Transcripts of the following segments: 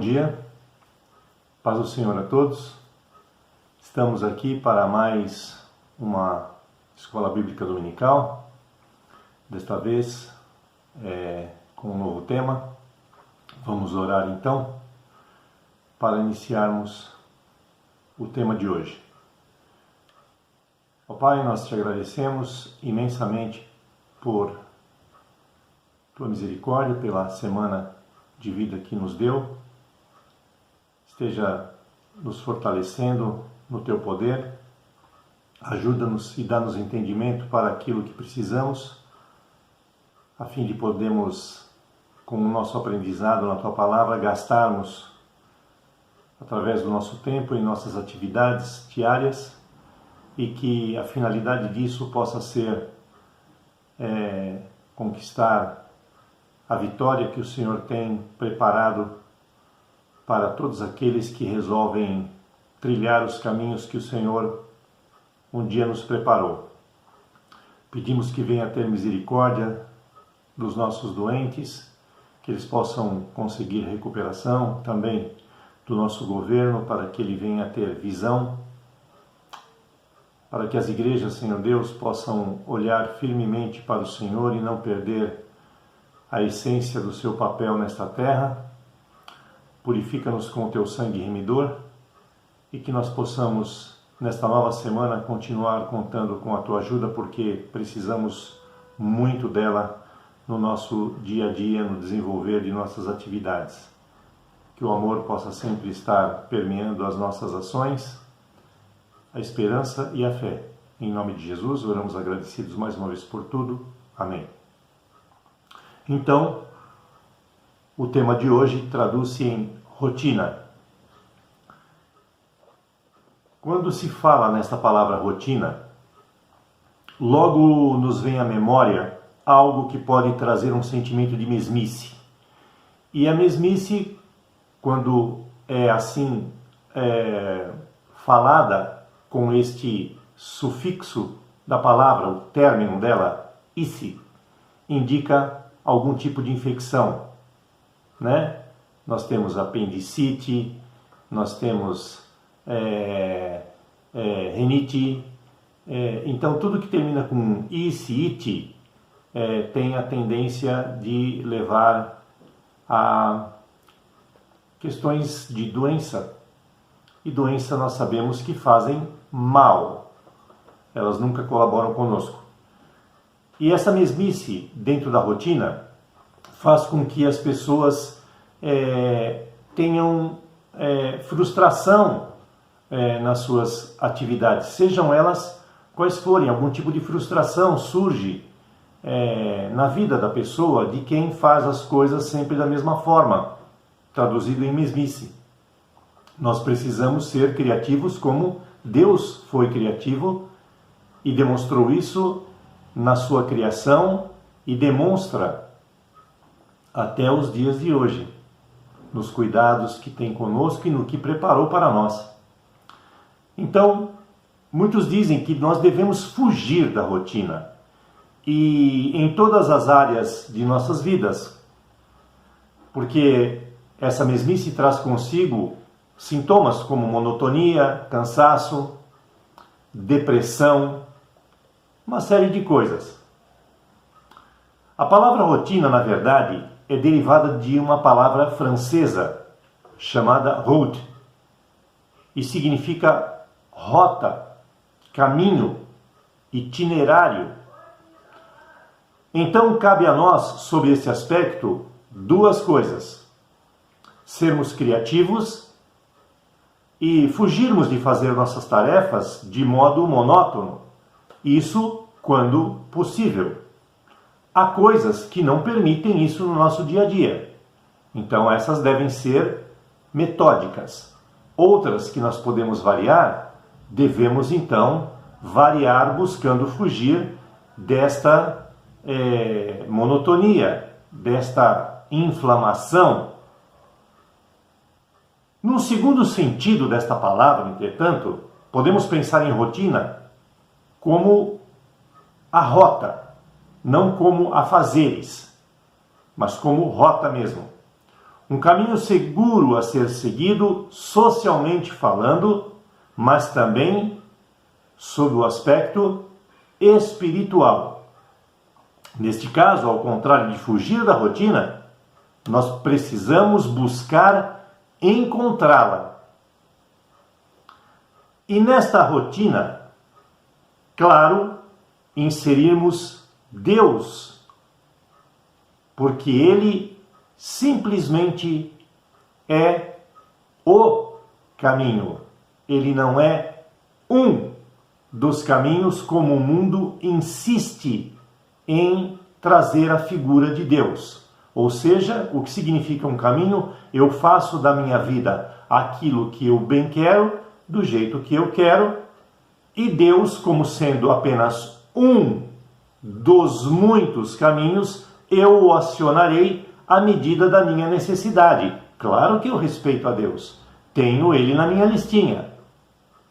dia, paz do Senhor a todos. Estamos aqui para mais uma Escola Bíblica Dominical, desta vez com um novo tema. Vamos orar então para iniciarmos o tema de hoje. Ó Pai, nós te agradecemos imensamente por tua misericórdia, pela semana de vida que nos deu. Esteja nos fortalecendo no teu poder, ajuda-nos e dá-nos entendimento para aquilo que precisamos, a fim de podermos, com o nosso aprendizado na tua palavra, gastarmos através do nosso tempo em nossas atividades diárias, e que a finalidade disso possa ser conquistar a vitória que o Senhor tem preparado para todos aqueles que resolvem trilhar os caminhos que o Senhor um dia nos preparou. Pedimos que venha ter misericórdia dos nossos doentes, que eles possam conseguir recuperação, também do nosso governo, para que ele venha ter visão, para que as igrejas, Senhor Deus, possam olhar firmemente para o Senhor e não perder a essência do seu papel nesta terra. Purifica-nos com o teu sangue remidor e que nós possamos, nesta nova semana, continuar contando com a tua ajuda, porque precisamos muito dela no nosso dia a dia, no desenvolver de nossas atividades. Que o amor possa sempre estar permeando as nossas ações, a esperança e a fé. Em nome de Jesus, oramos agradecidos mais uma vez por tudo. Amém. Então, o tema de hoje traduz-se em rotina. Quando se fala nesta palavra rotina, logo nos vem à memória algo que pode trazer um sentimento de mesmice. E a mesmice, quando é assim falada com este sufixo da palavra, o término dela, isse, indica algum tipo de infecção, né? Nós temos apendicite, nós temos renite, então tudo que termina com isse, ite, tem a tendência de levar a questões de doença, e doença nós sabemos que fazem mal, elas nunca colaboram conosco. E essa mesmice dentro da rotina faz com que as pessoas tenham frustração nas suas atividades, sejam elas quais forem. Algum tipo de frustração surge na vida da pessoa de quem faz as coisas sempre da mesma forma, traduzido em mesmice. Nós precisamos ser criativos como Deus foi criativo e demonstrou isso na sua criação e demonstra até os dias de hoje, nos cuidados que tem conosco e no que preparou para nós. Então, muitos dizem que nós devemos fugir da rotina, e em todas as áreas de nossas vidas, porque essa mesmice traz consigo sintomas como monotonia, cansaço, depressão, uma série de coisas. A palavra rotina, na verdade, é derivada de uma palavra francesa chamada route, e significa rota, caminho, itinerário. Então cabe a nós, sob esse aspecto, duas coisas: sermos criativos e fugirmos de fazer nossas tarefas de modo monótono, isso quando possível. Há coisas que não permitem isso no nosso dia a dia, então essas devem ser metódicas. Outras que nós podemos variar, devemos então variar buscando fugir desta monotonia, desta inflamação. Num segundo sentido desta palavra, entretanto, podemos pensar em rotina como a rota, não como afazeres, mas como rota mesmo. Um caminho seguro a ser seguido, socialmente falando, mas também sob o aspecto espiritual. Neste caso, ao contrário de fugir da rotina, nós precisamos buscar encontrá-la. E nesta rotina, claro, inserirmos Deus, porque Ele simplesmente é o caminho. Ele não é um dos caminhos, como o mundo insiste em trazer a figura de Deus. Ou seja, o que significa um caminho? Eu faço da minha vida aquilo que eu bem quero, do jeito que eu quero, e Deus, como sendo apenas um dos muitos caminhos, eu o acionarei à medida da minha necessidade. Claro que eu respeito a Deus, tenho Ele na minha listinha,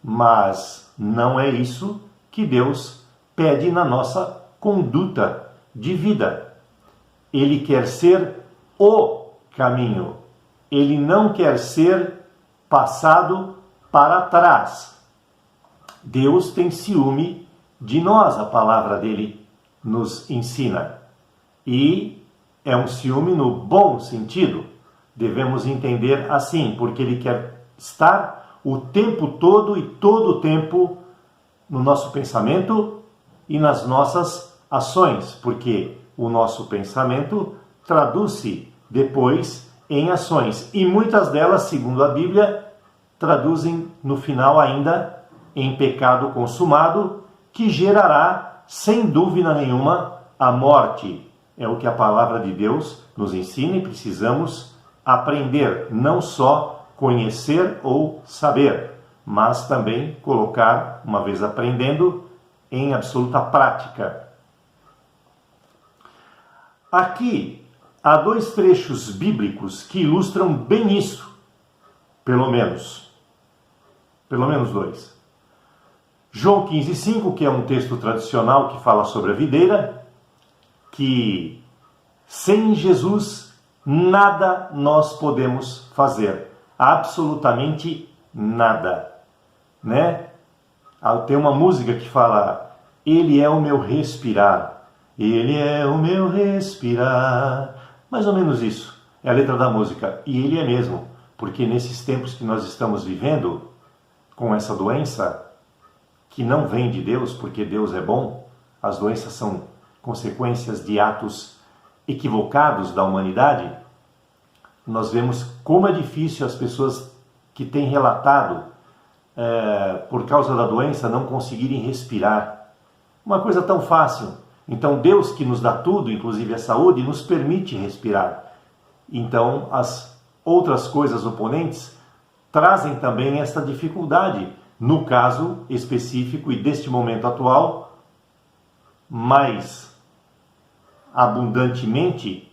mas não é isso que Deus pede na nossa conduta de vida. Ele quer ser o caminho. Ele não quer ser passado para trás. Deus tem ciúme de nós, a palavra dele nos ensina. E é um ciúme no bom sentido. Devemos entender assim, porque ele quer estar o tempo todo e todo o tempo no nosso pensamento e nas nossas ações, porque o nosso pensamento traduz-se depois em ações, e muitas delas, segundo a Bíblia, traduzem no final ainda em pecado consumado, que gerará, sem dúvida nenhuma, a morte. É o que a palavra de Deus nos ensina e precisamos aprender, não só conhecer ou saber, mas também colocar, uma vez aprendendo, em absoluta prática. Aqui há dois trechos bíblicos que ilustram bem isso, pelo menos dois. João 15,5, que é um texto tradicional que fala sobre a videira, que sem Jesus nada nós podemos fazer, absolutamente nada, né? Tem uma música que fala: Ele é o meu respirar. Ele é o meu respirar. Mais ou menos isso é a letra da música. E ele é mesmo, porque nesses tempos que nós estamos vivendo, com essa doença, que não vem de Deus, porque Deus é bom, as doenças são consequências de atos equivocados da humanidade, nós vemos como é difícil as pessoas que têm relatado, por causa da doença, não conseguirem respirar. Uma coisa tão fácil. Então Deus, que nos dá tudo, inclusive a saúde, nos permite respirar. Então as outras coisas oponentes trazem também esta dificuldade. No caso específico e deste momento atual, mais abundantemente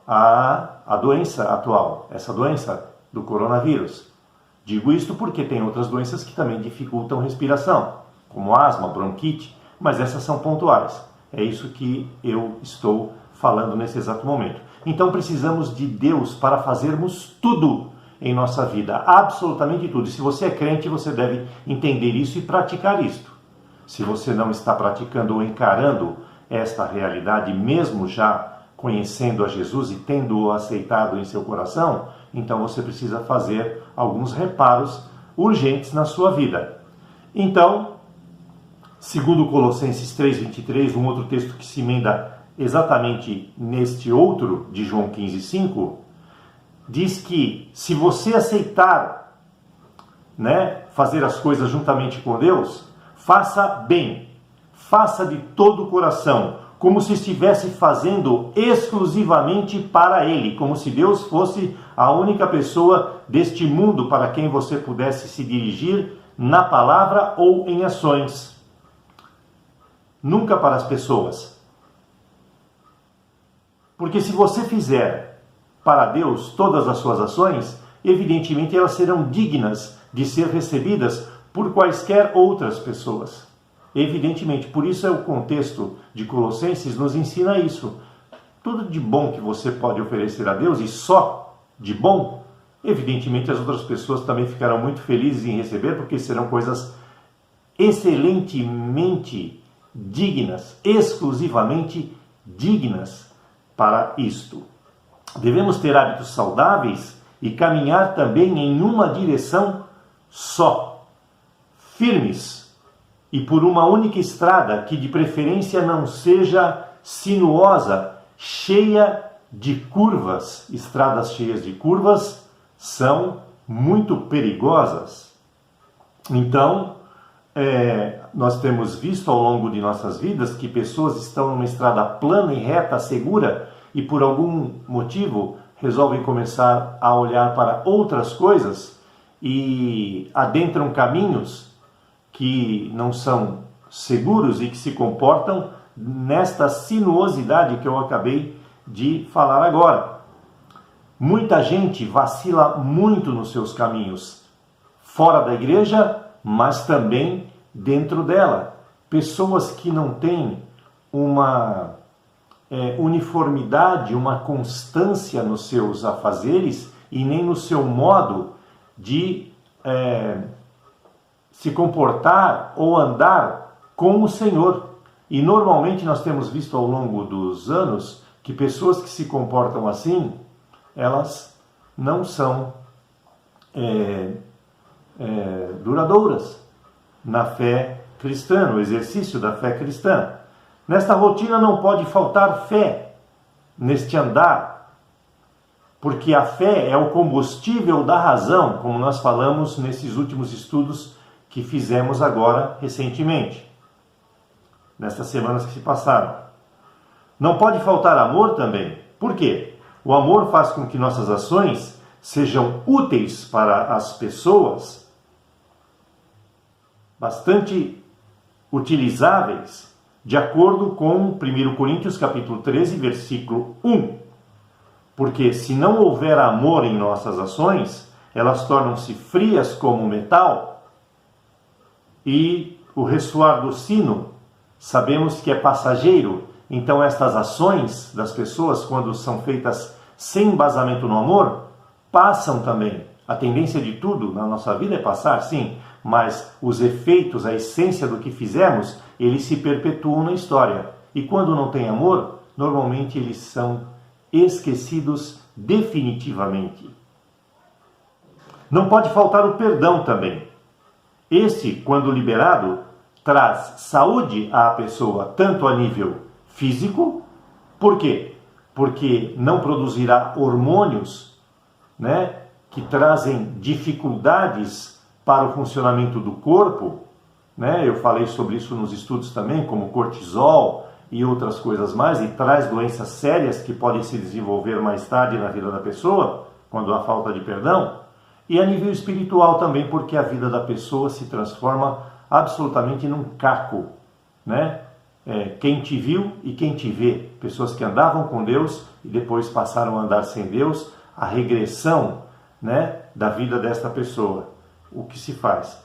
a doença atual, essa doença do coronavírus. Digo isto porque tem outras doenças que também dificultam a respiração, como asma, bronquite, mas essas são pontuais. É isso que eu estou falando nesse exato momento. Então precisamos de Deus para fazermos tudo em nossa vida, absolutamente tudo. E se você é crente, você deve entender isso e praticar isto. Se você não está praticando ou encarando esta realidade, mesmo já conhecendo a Jesus e tendo-o aceitado em seu coração, então você precisa fazer alguns reparos urgentes na sua vida. Então, segundo Colossenses 3,23, um outro texto que se emenda exatamente neste outro, de João 15,5, diz que se você aceitar, fazer as coisas juntamente com Deus, faça bem, faça de todo o coração, como se estivesse fazendo exclusivamente para Ele, como se Deus fosse a única pessoa deste mundo para quem você pudesse se dirigir na palavra ou em ações. Nunca para as pessoas. Porque se você fizer para Deus todas as suas ações, evidentemente elas serão dignas de ser recebidas por quaisquer outras pessoas. Evidentemente, por isso é o contexto de Colossenses nos ensina isso. tudo de bom que você pode oferecer a Deus, e só de bom, evidentemente as outras pessoas também ficarão muito felizes em receber, porque serão coisas excelentemente dignas, exclusivamente dignas para isto. Devemos ter hábitos saudáveis e caminhar também em uma direção só, firmes e por uma única estrada, que de preferência não seja sinuosa, cheia de curvas. Estradas cheias de curvas são muito perigosas. Então, nós temos visto ao longo de nossas vidas que pessoas estão numa estrada plana e reta, segura, e por algum motivo resolvem começar a olhar para outras coisas e adentram caminhos que não são seguros e que se comportam nesta sinuosidade que eu acabei de falar agora. Muita gente vacila muito nos seus caminhos, fora da igreja, mas também dentro dela. Pessoas que não têm uma uniformidade, uma constância nos seus afazeres e nem no seu modo de se comportar ou andar com o Senhor. E normalmente nós temos visto ao longo dos anos que pessoas que se comportam assim, elas não são duradouras na fé cristã, no exercício da fé cristã. Nesta rotina não pode faltar fé, neste andar, porque a fé é o combustível da razão, como nós falamos nesses últimos estudos que fizemos agora recentemente, nestas semanas que se passaram. Não pode faltar amor também. Por quê? O amor faz com que nossas ações sejam úteis para as pessoas, bastante utilizáveis, de acordo com 1 Coríntios capítulo 13, versículo 1. Porque se não houver amor em nossas ações, elas tornam-se frias como metal, e o ressoar do sino sabemos que é passageiro. Então estas ações das pessoas, quando são feitas sem embasamento no amor, passam também. A tendência de tudo na nossa vida é passar, sim, mas os efeitos, a essência do que fizemos, eles se perpetuam na história. E quando não tem amor, normalmente eles são esquecidos definitivamente. Não pode faltar o perdão também. Este, quando liberado, traz saúde à pessoa, tanto a nível físico. Por quê? Porque não produzirá hormônios, que trazem dificuldades para o funcionamento do corpo. Eu falei sobre isso nos estudos também, como cortisol e outras coisas mais, e traz doenças sérias que podem se desenvolver mais tarde na vida da pessoa, quando há falta de perdão. E a nível espiritual também, porque a vida da pessoa se transforma absolutamente num caco, quem te viu e quem te vê. Pessoas que andavam com Deus e depois passaram a andar sem Deus, a regressão, da vida desta pessoa, o que se faz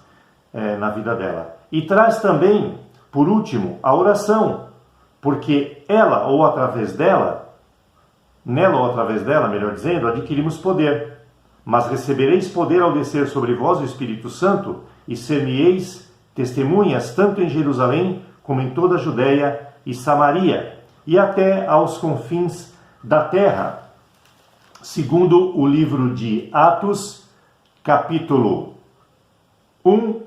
na vida dela. E traz também, por último, a oração, porque ela ou através dela, nela ou através dela, melhor dizendo, adquirimos poder. Mas recebereis poder ao descer sobre vós o Espírito Santo, e ser-me-eis testemunhas tanto em Jerusalém como em toda a Judéia e Samaria, e até aos confins da terra. Segundo o livro de Atos, capítulo 1,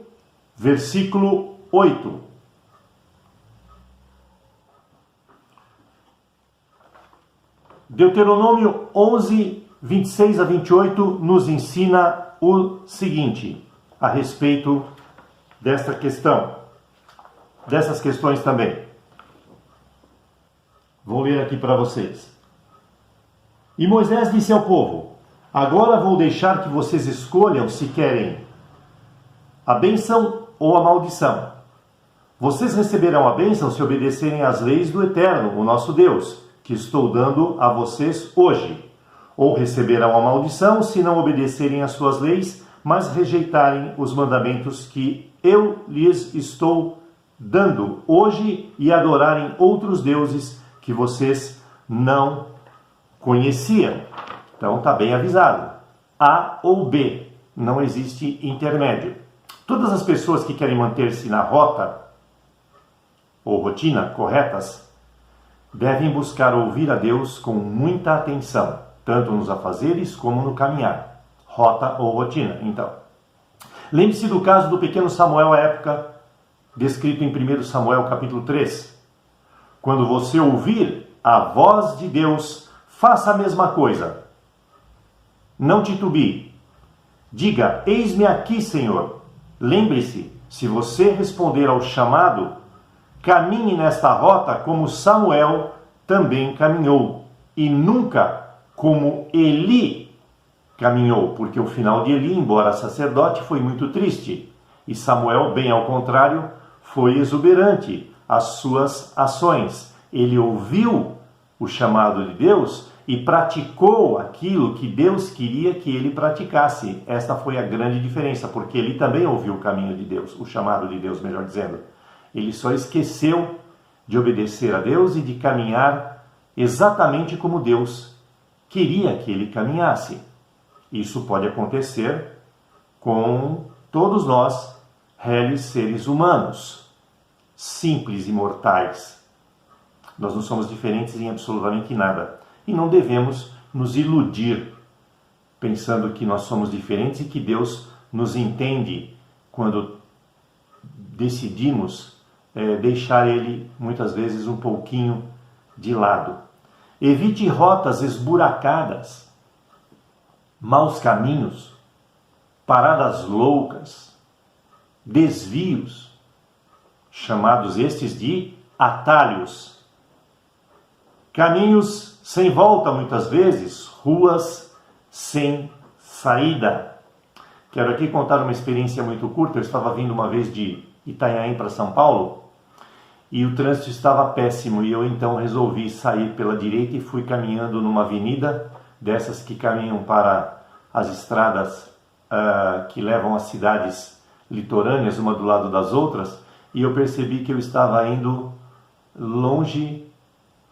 versículo 8. Deuteronômio 11, 26 a 28 nos ensina o seguinte, a respeito desta questão, dessas questões também. Vou ler aqui para vocês. E Moisés disse ao povo: agora vou deixar que vocês escolham se querem a bênção ou a maldição. Vocês receberão a bênção se obedecerem às leis do Eterno, o nosso Deus, que estou dando a vocês hoje. Ou receberão a maldição se não obedecerem às suas leis, mas rejeitarem os mandamentos que eu lhes estou dando hoje e adorarem outros deuses que vocês não conheciam. Então está bem avisado. A ou B, não existe intermédio. Todas as pessoas que querem manter-se na rota ou rotina corretas devem buscar ouvir a Deus com muita atenção, tanto nos afazeres como no caminhar. Rota ou rotina, então. Lembre-se do caso do pequeno Samuel à época, descrito em 1 Samuel capítulo 3. Quando você ouvir a voz de Deus, faça a mesma coisa. Não titubie. Diga, eis-me aqui, Senhor. Lembre-se, se você responder ao chamado, caminhe nesta rota como Samuel também caminhou, e nunca como Eli caminhou, porque o final de Eli, embora sacerdote, foi muito triste, e Samuel, bem ao contrário, foi exuberante as suas ações. Ele ouviu o chamado de Deus e praticou aquilo que Deus queria que ele praticasse. Esta foi a grande diferença, porque ele também ouviu o caminho de Deus, o chamado de Deus, melhor dizendo. Ele só esqueceu de obedecer a Deus e de caminhar exatamente como Deus queria que ele caminhasse. Isso pode acontecer com todos nós, réis seres humanos, simples e mortais. Nós não somos diferentes em absolutamente nada. E não devemos nos iludir pensando que nós somos diferentes e que Deus nos entende quando decidimos deixar Ele, muitas vezes, um pouquinho de lado. Evite rotas esburacadas, maus caminhos, paradas loucas, desvios, chamados estes de atalhos. Caminhos sem volta, muitas vezes, ruas sem saída. Quero aqui contar uma experiência muito curta. Eu estava vindo uma vez de Itanhaém para São Paulo e o trânsito estava péssimo e eu então resolvi sair pela direita e fui caminhando numa avenida dessas que caminham para as estradas que levam às cidades litorâneas, uma do lado das outras, e eu percebi que eu estava indo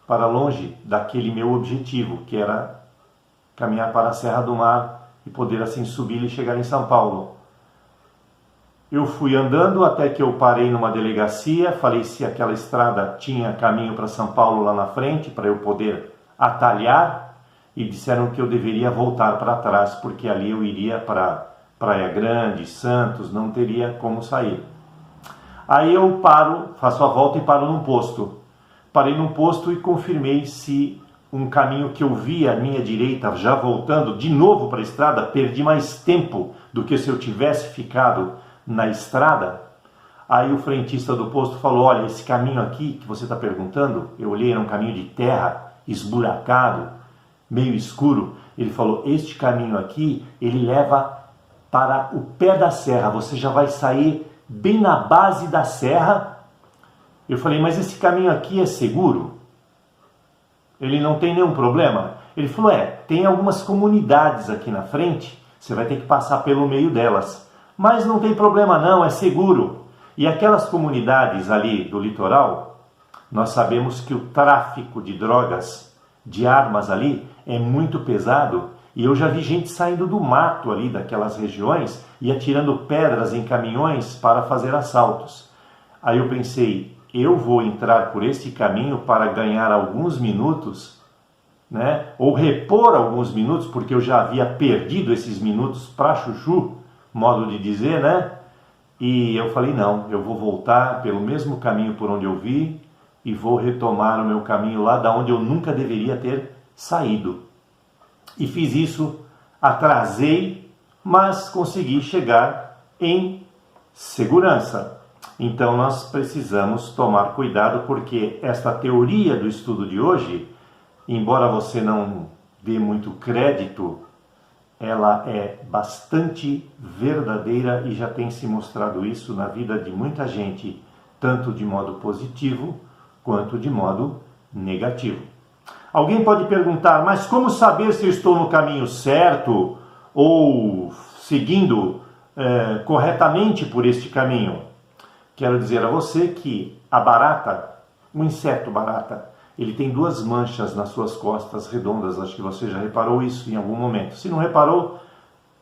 para longe daquele meu objetivo, que era caminhar para a Serra do Mar e poder assim subir e chegar em São Paulo. Eu fui andando até que eu parei numa delegacia, falei se aquela estrada tinha caminho para São Paulo lá na frente, para eu poder atalhar, e disseram que eu deveria voltar para trás, porque ali eu iria para Praia Grande, Santos, não teria como sair. Aí eu paro, faço a volta e paro num posto. Parei num posto e confirmei se um caminho que eu vi à minha direita, já voltando de novo para a estrada, perdi mais tempo do que se eu tivesse ficado na estrada. Aí o frentista do posto falou, olha, esse caminho aqui que você está perguntando, eu olhei, era um caminho de terra, esburacado, meio escuro. Ele falou, este caminho aqui, ele leva para o pé da serra, você já vai sair bem na base da serra. Eu falei, mas esse caminho aqui é seguro? Ele não tem nenhum problema? Ele falou, tem algumas comunidades aqui na frente, você vai ter que passar pelo meio delas. Mas não tem problema não, é seguro. E aquelas comunidades ali do litoral, nós sabemos que o tráfico de drogas, de armas ali, é muito pesado. E eu já vi gente saindo do mato ali daquelas regiões e atirando pedras em caminhões para fazer assaltos. Aí eu pensei, eu vou entrar por este caminho para ganhar alguns minutos, né? Ou repor alguns minutos, porque eu já havia perdido esses minutos para chuchu, modo de dizer, né? E eu falei, não, eu vou voltar pelo mesmo caminho por onde eu vi e vou retomar o meu caminho lá da onde eu nunca deveria ter saído. E fiz isso, atrasei, mas consegui chegar em segurança. Então nós precisamos tomar cuidado, porque esta teoria do estudo de hoje, embora você não dê muito crédito, ela é bastante verdadeira e já tem se mostrado isso na vida de muita gente, tanto de modo positivo quanto de modo negativo. Alguém pode perguntar, mas como saber se eu estou no caminho certo ou seguindo corretamente por este caminho? Quero dizer a você que a barata, o inseto barata, ele tem duas manchas nas suas costas redondas. Acho que você já reparou isso em algum momento. Se não reparou,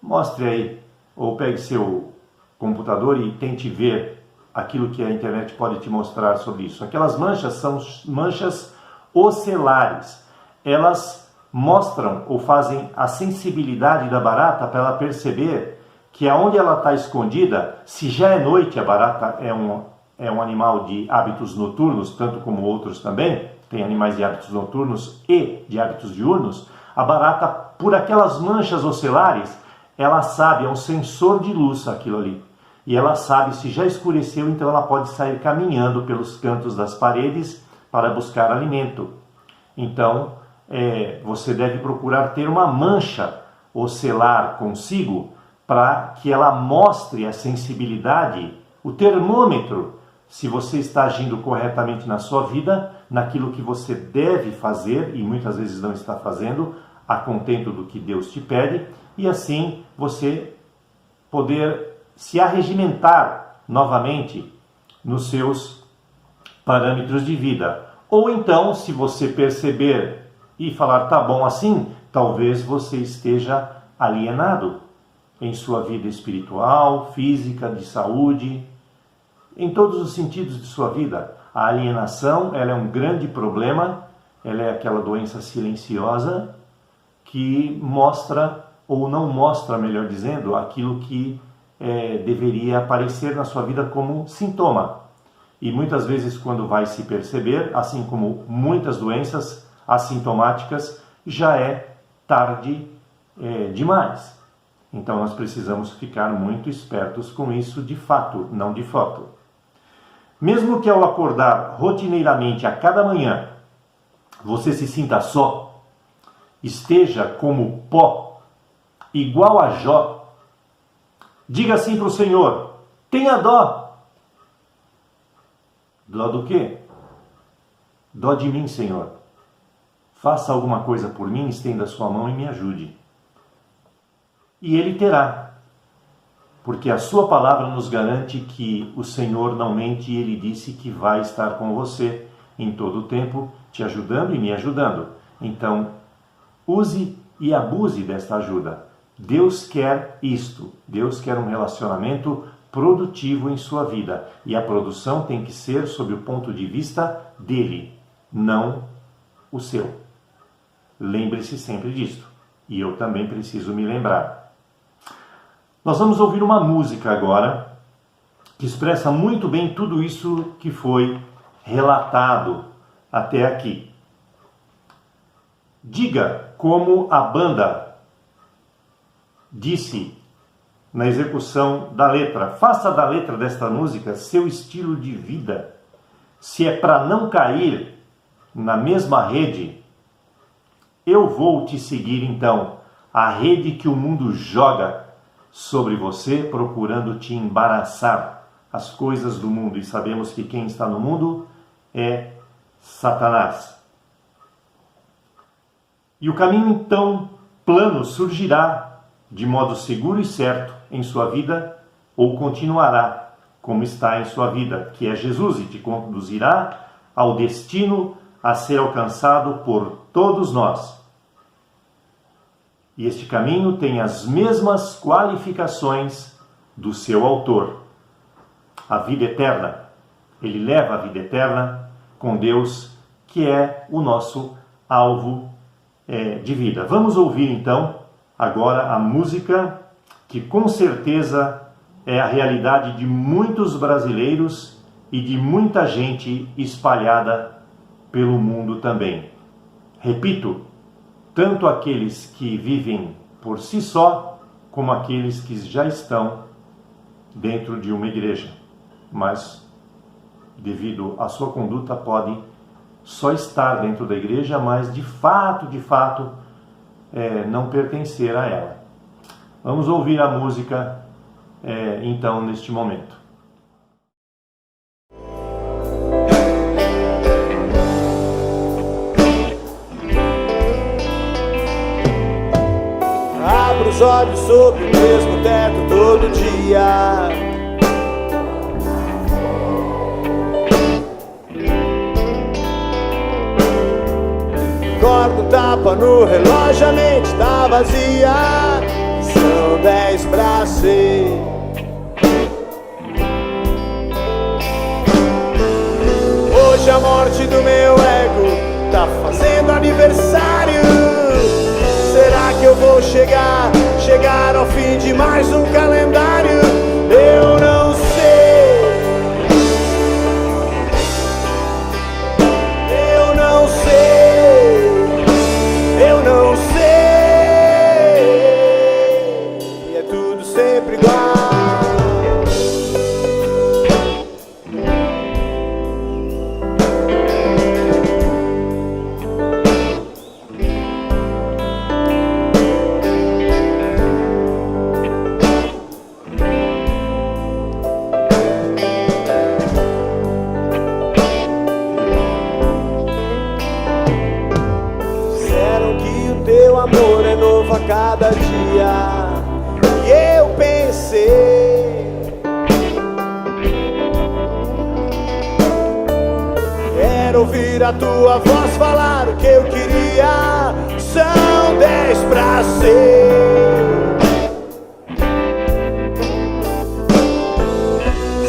mostre aí, ou pegue seu computador e tente ver aquilo que a internet pode te mostrar sobre isso. Aquelas manchas são manchas ocelares. Elas mostram ou fazem a sensibilidade da barata para ela perceber que aonde ela está escondida, se já é noite, a barata é um animal de hábitos noturnos, tanto como outros também, tem animais de hábitos noturnos e de hábitos diurnos, a barata, por aquelas manchas ocelares, ela sabe, é um sensor de luz aquilo ali. E ela sabe se já escureceu, então ela pode sair caminhando pelos cantos das paredes para buscar alimento. Então, você deve procurar ter uma mancha ocelar consigo para que ela mostre a sensibilidade, o termômetro, se você está agindo corretamente na sua vida, naquilo que você deve fazer e muitas vezes não está fazendo, a contento do que Deus te pede, e assim você poder se arregimentar novamente nos seus parâmetros de vida. Ou então, se você perceber e falar, tá bom assim, talvez você esteja alienado em sua vida espiritual, física, de saúde, em todos os sentidos de sua vida. A alienação, ela é um grande problema, ela é aquela doença silenciosa que mostra, ou não mostra, melhor dizendo, aquilo que deveria aparecer na sua vida como sintoma. E muitas vezes, quando vai se perceber, assim como muitas doenças assintomáticas, já é tarde demais. Então nós precisamos ficar muito espertos com isso de fato, não de foto. Mesmo que ao acordar rotineiramente a cada manhã, você se sinta só, esteja como pó, igual a Jó, diga assim para o Senhor, tenha dó. Dó do quê? Dó de mim, Senhor. Faça alguma coisa por mim, estenda a sua mão e me ajude. E Ele terá, porque a sua palavra nos garante que o Senhor não mente e Ele disse que vai estar com você em todo o tempo, te ajudando e me ajudando. Então, use e abuse desta ajuda. Deus quer isto, Deus quer um relacionamento produtivo em sua vida, e a produção tem que ser sob o ponto de vista dele, não o seu. Lembre-se sempre disto, e eu também preciso me lembrar. Nós vamos ouvir uma música agora que expressa muito bem tudo isso que foi relatado até aqui. Diga como a banda disse na execução da letra. Faça da letra desta música seu estilo de vida. Se é para não cair na mesma rede, eu vou te seguir então, a rede que o mundo joga sobre você, procurando te embaraçar as coisas do mundo. E sabemos que quem está no mundo é Satanás. E o caminho então plano surgirá de modo seguro e certo em sua vida, ou continuará como está em sua vida, que é Jesus, e te conduzirá ao destino a ser alcançado por todos nós. E este caminho tem as mesmas qualificações do seu autor. A vida eterna. Ele leva a vida eterna com Deus, que é o nosso alvo de vida. Vamos ouvir então agora a música que com certeza é a realidade de muitos brasileiros e de muita gente espalhada pelo mundo também. Repito, tanto aqueles que vivem por si só, como aqueles que já estão dentro de uma igreja. Mas, devido à sua conduta, pode só estar dentro da igreja, mas de fato, não pertencer a ela. Vamos ouvir a música, então, neste momento. Abro os olhos sob o mesmo teto todo dia. Recordo um tapa no relógio, a mente tá vazia. São 10 pra 6. Hoje a morte do meu ego tá fazendo aniversário. Será que eu vou chegar ao fim de mais um calendário? Eu não sei. Eu não sei. Eu não sei. E é tudo sempre igual. Teu amor é novo a cada dia. E eu pensei, quero ouvir a tua voz falar o que eu queria. São 10 pra 6.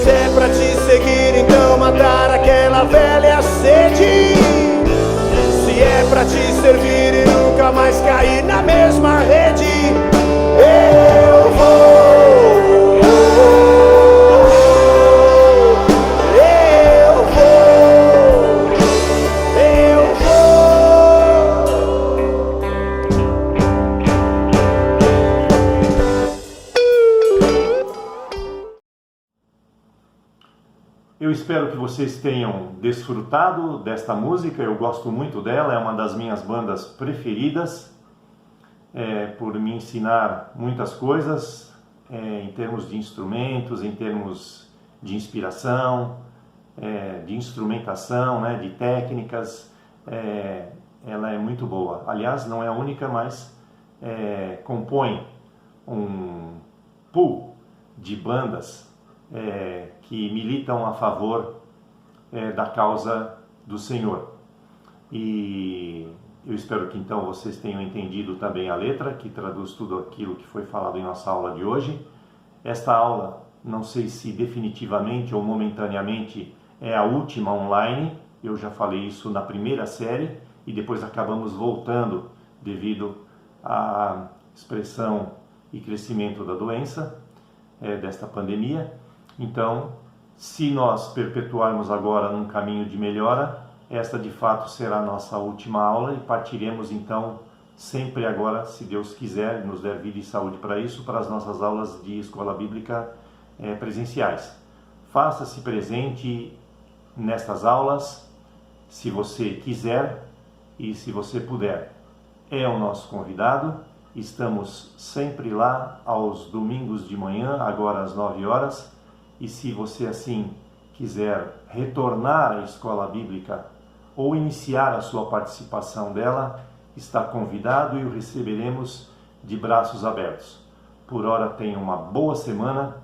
Se é pra te seguir, então matar aquela velha sede. Se é pra te servir e nunca mais cair na mesma rede, eu vou, eu vou, eu Eu espero que vocês tenham desfrutado desta música. Eu gosto muito dela, é uma das minhas bandas preferidas, por me ensinar muitas coisas, em termos de instrumentos, em termos de inspiração, de instrumentação, né, de técnicas. Ela é muito boa. Aliás, não é a única, mas compõe um pool de bandas que militam a favor da causa do Senhor. E eu espero que então vocês tenham entendido também a letra, que traduz tudo aquilo que foi falado em nossa aula de hoje. Esta aula, não sei se definitivamente ou momentaneamente, é a última online. Eu já falei isso na primeira série e depois acabamos voltando devido à expressão e crescimento da doença, desta pandemia. Então, se nós perpetuarmos agora num caminho de melhora, esta de fato será a nossa última aula e partiremos então sempre agora, se Deus quiser, nos der vida e saúde para isso, para as nossas aulas de escola bíblica presenciais. Faça-se presente nestas aulas, se você quiser e se você puder. É o nosso convidado, estamos sempre lá aos domingos de manhã, agora às 9 horas. E se você assim quiser retornar à escola bíblica ou iniciar a sua participação dela, está convidado e o receberemos de braços abertos. Por ora, tenha uma boa semana,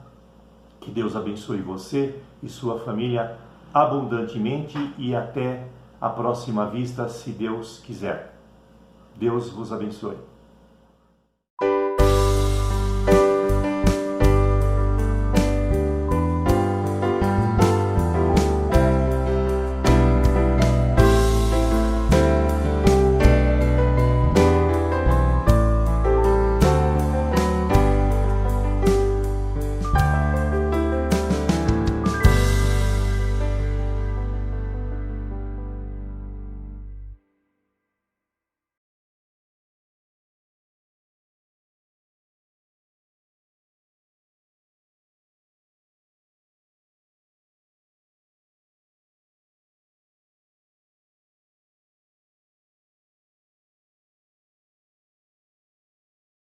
que Deus abençoe você e sua família abundantemente e até a próxima vista, se Deus quiser. Deus vos abençoe.